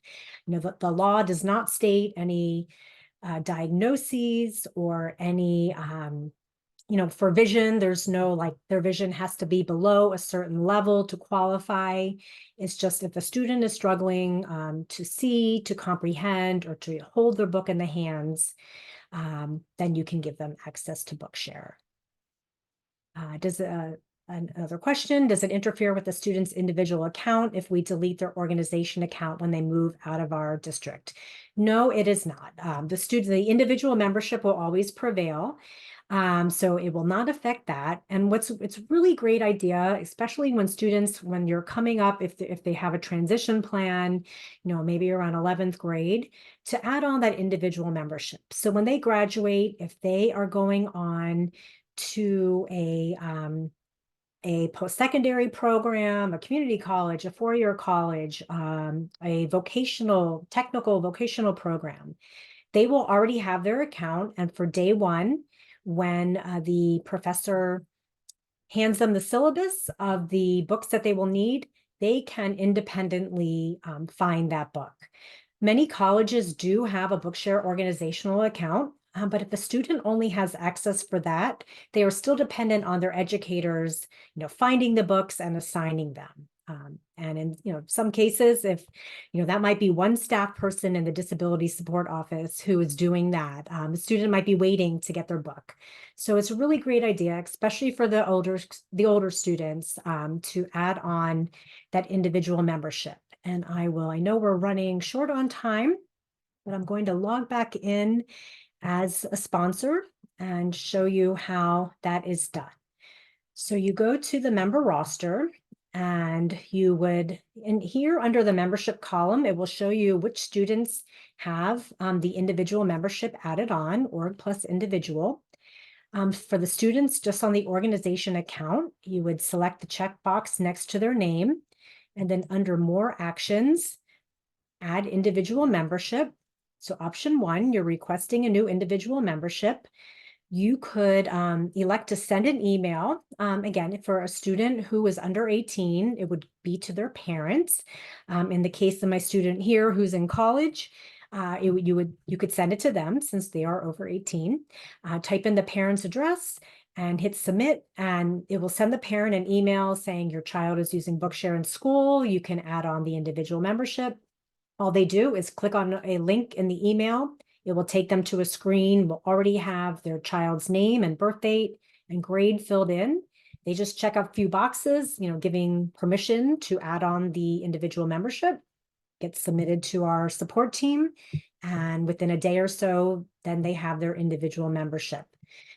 The law does not state any diagnoses or any for vision, there's no like their vision has to be below a certain level to qualify. It's just if a student is struggling to see, to comprehend, or to hold their book in the hands, then you can give them access to Bookshare. Another question, does it interfere with the student's individual account if we delete their organization account when they move out of our district? No, it is not. The individual membership will always prevail. So it will not affect that. And it's a really great idea, especially when you're coming up, if they have a transition plan, maybe around 11th grade, to add on that individual membership. So when they graduate, if they are going on to a post-secondary program, a community college, a four-year college, a technical vocational program, they will already have their account. And for day one, when the professor hands them the syllabus of the books that they will need, they can independently find that book. Many colleges do have a Bookshare organizational account, but if the student only has access for that, they are still dependent on their educators, finding the books and assigning them. And in some cases, if that might be one staff person in the disability support office who is doing that, the student might be waiting to get their book. So it's a really great idea, especially for the older students, to add on that individual membership. And I know we're running short on time, but I'm going to log back in as a sponsor and show you how that is done. So you go to the member roster and here under the membership column, it will show you which students have the individual membership added on, org plus individual. For the students just on the organization account, you would select the checkbox next to their name, and then under more actions, add individual membership. So option 1, you're requesting a new individual membership. You could elect to send an email. Again, for a student who is under 18, it would be to their parents. In the case of my student here who's in college, you could send it to them since they are over 18. Type in the parent's address and hit submit, and it will send the parent an email saying your child is using Bookshare in school. You can add on the individual membership. All they do is click on a link in the email. It will take them to a screen. Will already have their child's name and birth date and grade filled in. They just check a few boxes, giving permission to add on the individual membership, gets submitted to our support team. And within a day or so, then they have their individual membership.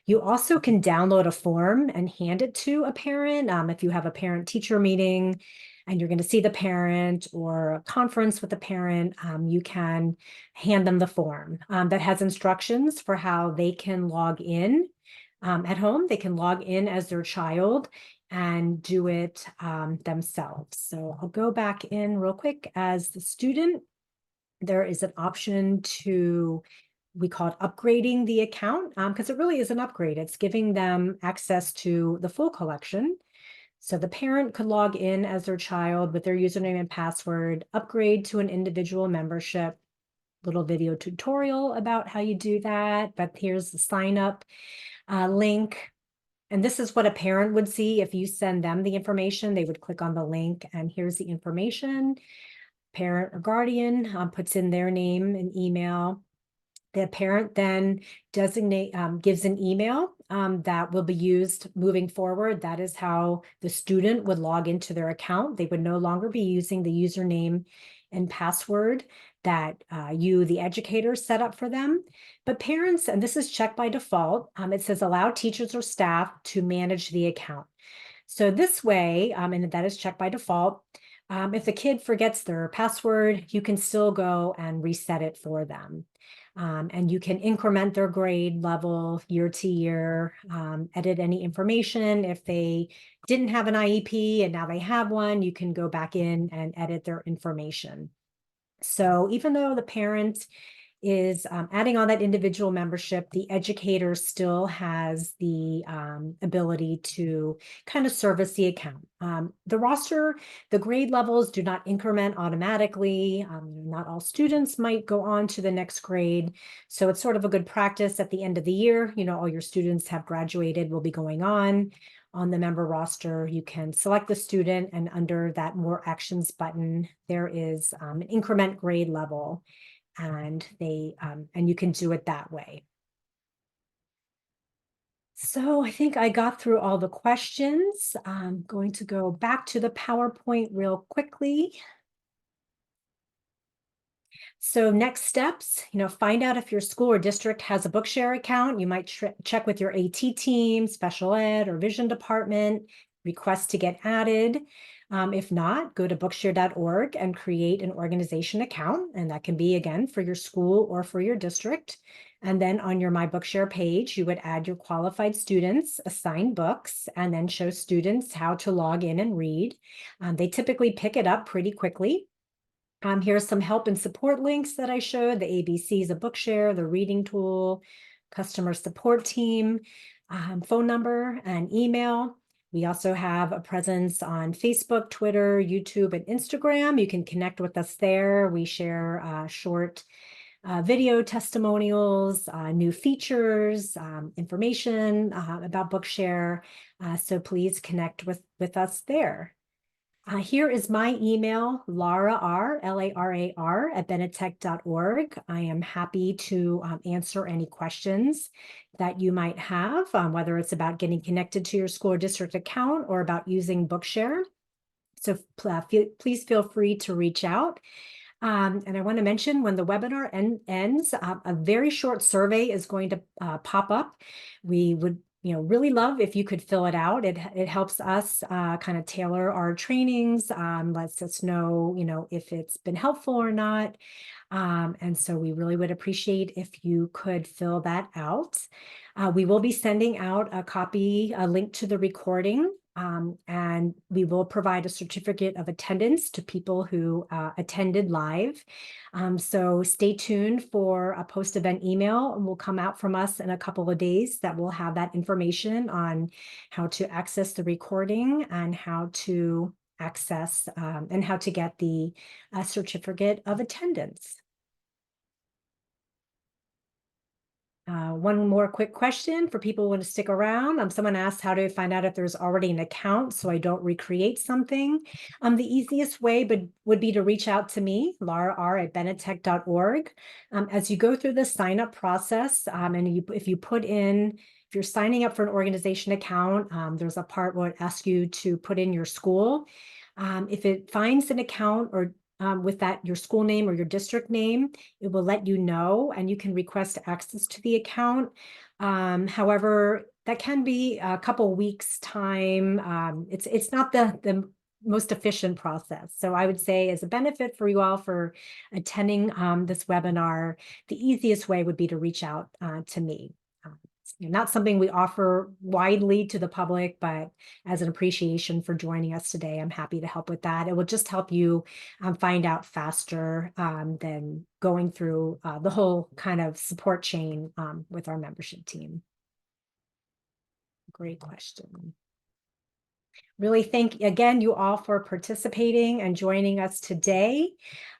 You also can download a form and hand it to a parent. If you have a parent-teacher meeting and you're going to see the parent or a conference with the parent, you can hand them the form that has instructions for how they can log in at home. They can log in as their child and do it themselves. So I'll go back in real quick as the student. There is an option we call it upgrading the account because it really is an upgrade. It's giving them access to the full collection. So the parent could log in as their child with their username and password, upgrade to an individual membership, little video tutorial about how you do that. But here's the sign up link. And this is what a parent would see if you send them the information. They would click on the link and here's the information. Parent or guardian puts in their name and email. The parent then gives an email that will be used moving forward. That is how the student would log into their account. They would no longer be using the username and password that you, the educator, set up for them. But parents, and this is checked by default, it says allow teachers or staff to manage the account. So this way, and that is checked by default, if the kid forgets their password, you can still go and reset it for them. And you can increment their grade level year to year, edit any information. If they didn't have an IEP and now they have one, you can go back in and edit their information. So even though the parent is adding on that individual membership, the educator still has the ability to kind of service the account. The roster, the grade levels do not increment automatically. Not all students might go on to the next grade. So it's sort of a good practice at the end of the year. All your students have graduated, will be going on. On the member roster, you can select the student, and under that More Actions button, there is an increment grade level, and you can do it that way. So I think I got through all the questions. I'm going to go back to the PowerPoint real quickly. So next steps, find out if your school or district has a Bookshare account. You might check with your AT team, special ed, or vision department, request to get added. If not, go to bookshare.org and create an organization account. And that can be, again, for your school or for your district. And then on your My Bookshare page, you would add your qualified students, assign books, and then show students how to log in and read. They typically pick it up pretty quickly. Here's some help and support links that I showed: the ABCs of Bookshare, the reading tool, customer support team, phone number and email. We also have a presence on Facebook, Twitter, YouTube, and Instagram. You can connect with us there. We share short video testimonials, new features, information about Bookshare. So please connect with us there. Here is my email, Lara R, L-A-R-A-R, @benetech.org. I am happy to answer any questions that you might have, whether it's about getting connected to your school or district account or about using Bookshare. So please feel free to reach out. And I want to mention, when the webinar ends, a very short survey is going to pop up. We would really love if you could fill it out. It helps us kind of tailor our trainings, lets us know, if it's been helpful or not. And so we really would appreciate if you could fill that out. We will be sending out a link to the recording, and we will provide a certificate of attendance to people who attended live. So stay tuned for a post-event email, and will come out from us in a couple of days that will have that information on how to access the recording and how to access and how to get the certificate of attendance. One more quick question for people who want to stick around. Someone asked how to find out if there's already an account so I don't recreate something. The easiest way would be to reach out to me, Lara R, @benetech.org. As you go through the sign up process, and if you're signing up for an organization account, there's a part where it asks you to put in your school. If it finds an account or with your school name or your district name, it will let you know, and you can request access to the account. However, that can be a couple weeks time. It's not the most efficient process. So I would say, as a benefit for you all for attending this webinar, the easiest way would be to reach out to me. Not something we offer widely to the public, but as an appreciation for joining us today, I'm happy to help with that. It will just help you find out faster than going through the whole kind of support chain with our membership team. Great question. Really thank again you all for participating and joining us today.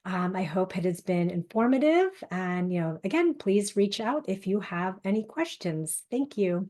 I hope it has been informative, and again, please reach out if you have any questions. Thank you.